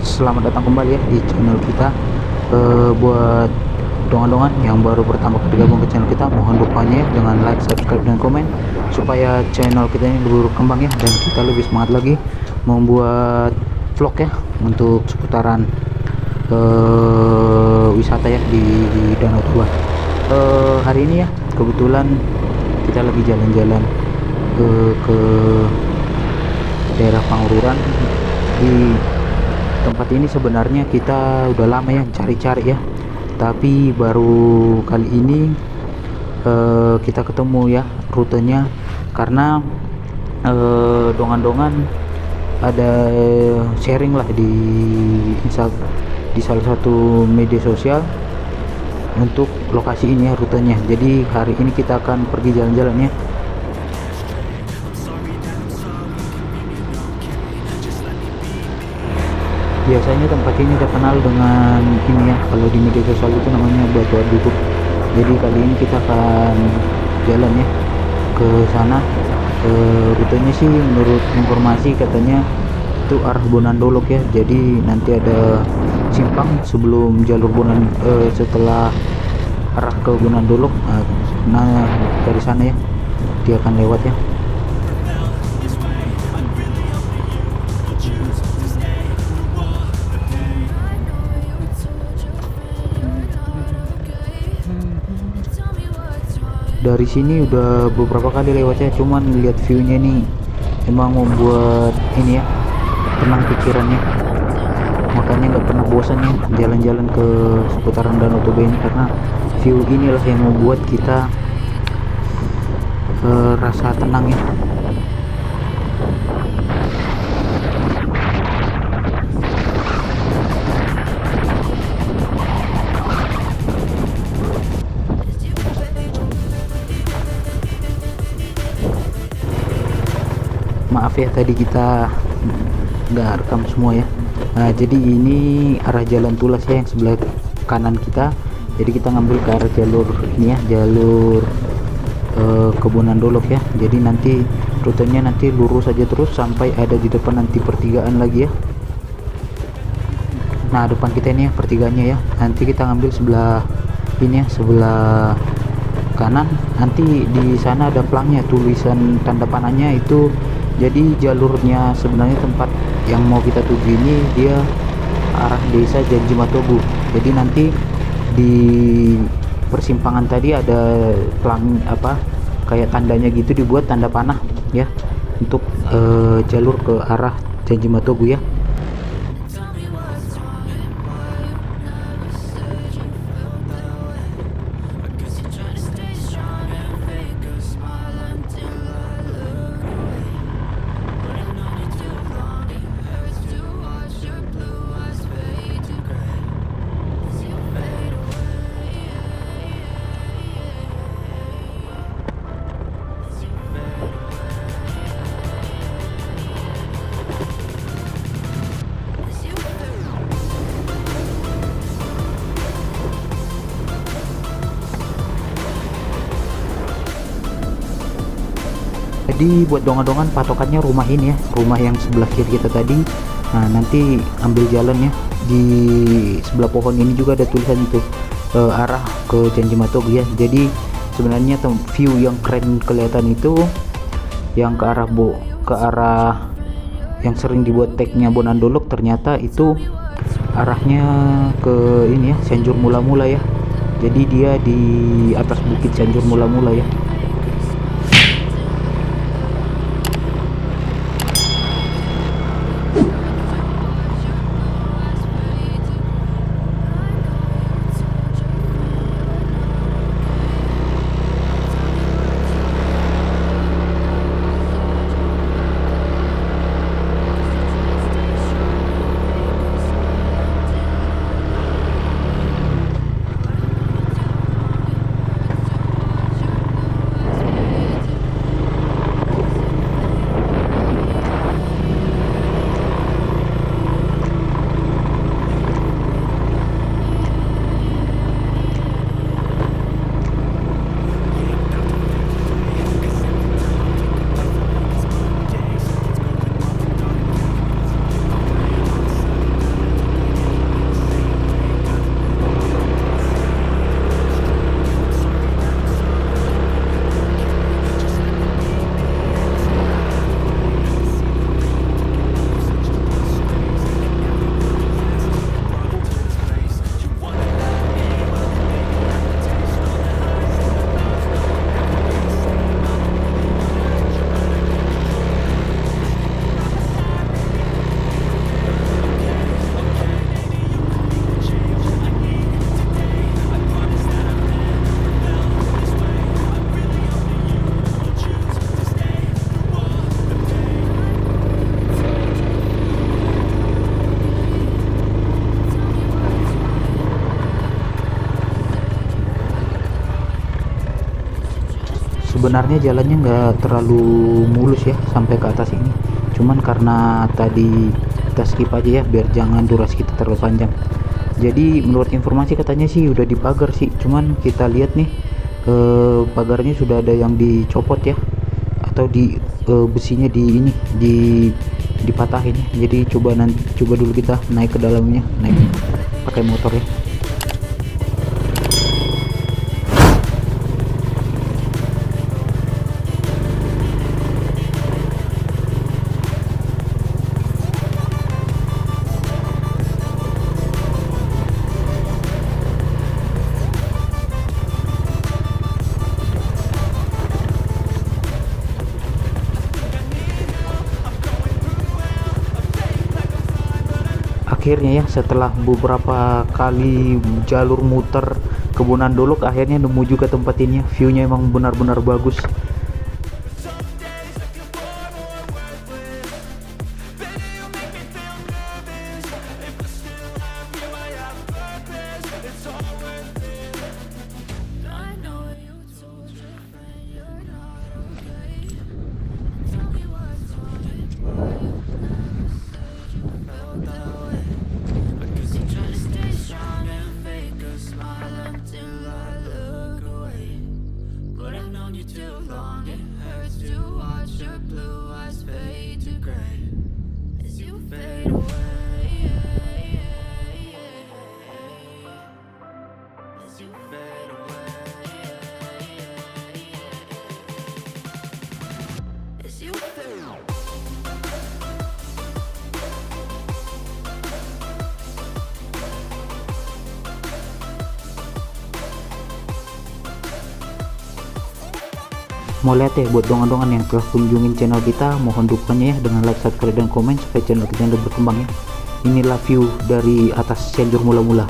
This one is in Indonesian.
selamat datang kembali ya di channel kita. Buat dongan-dongan yang baru pertama kali gabung ke channel kita, mohon dukanya ya dengan like, subscribe, dan komen supaya channel kita ini lebih berkembang ya, dan kita lebih semangat lagi membuat vlog ya untuk seputaran wisata ya di Danau Toba. Hari ini ya kebetulan kita lagi jalan-jalan ke daerah Pangururan. Di tempat ini sebenarnya kita udah lama ya cari-cari ya, tapi baru kali ini kita ketemu ya rutenya, karena dongan-dongan ada sharing lah di salah satu media sosial untuk lokasi ini ya rutenya. Jadi hari ini kita akan pergi jalan-jalan ya. Biasanya tempat ini terkenal dengan ini ya, kalau di media sosial itu namanya Batu Aduguk. Jadi kali ini kita akan jalan ya ke sana. Rutenya sih menurut informasi katanya itu arah Bonandolok ya. Jadi nanti ada simpang sebelum jalur setelah arah ke Bonandolok. Nah dari sana ya dia akan lewat ya. Dari sini udah beberapa kali lewatnya, cuman lihat viewnya nih emang membuat ini ya tenang pikirannya, makanya nggak pernah bosan ya jalan-jalan ke seputaran Danau Toba ini, karena view inilah yang membuat kita rasa tenang ya. Maaf ya tadi kita nggak rekam semua ya. Nah jadi ini arah jalan Tulas ya yang sebelah kanan kita. Jadi kita ngambil ke arah jalur ini ya, jalur ke Bonandolok ya. Jadi nanti rutenya nanti lurus aja terus sampai ada di depan nanti pertigaan lagi ya. Nah depan kita ini ya pertigaannya ya. Nanti kita ngambil sebelah ini ya, sebelah kanan. Nanti di sana ada pelangnya, tulisan tanda panahnya itu. Jadi jalurnya sebenarnya tempat yang mau kita tuju ini dia arah desa Janji Matogu. Jadi nanti di persimpangan tadi ada pelang kayak tandanya gitu, dibuat tanda panah ya untuk jalur ke arah Janji Matogu ya. Jadi buat dongan-dongan patokannya rumah ini ya, rumah yang sebelah kiri kita tadi. Nah nanti ambil jalan ya, di sebelah pohon ini juga ada tulisan itu arah ke Janji Matogu ya. Jadi sebenarnya view yang keren kelihatan itu yang ke arah yang sering dibuat tagnya Bonandolok, ternyata itu arahnya ke ini ya, Cianjur Mula-Mula ya. Jadi dia di atas bukit Cianjur Mula-Mula ya. sebenarnya jalannya nggak terlalu mulus ya sampai ke atas ini, cuman karena tadi kita skip aja ya biar jangan durasi kita terlalu panjang. Jadi menurut informasi katanya sih udah dipagar sih, cuman kita lihat nih pagarnya sudah ada yang dicopot ya, atau di besinya di ini dipatahin ya. Jadi coba dulu kita naik ke dalamnya, naik pakai motor ya. Akhirnya ya setelah beberapa kali jalur muter Kebunan Dolok, akhirnya nemu juga tempat ini ya. Viewnya emang benar-benar bagus. Mau lihat ya buat dongan-dongan yang telah kunjungin channel kita, mohon dukungannya ya dengan like, subscribe, dan komen supaya channel kita berkembang ya. Inilah view dari atas Cianjur mula-mula.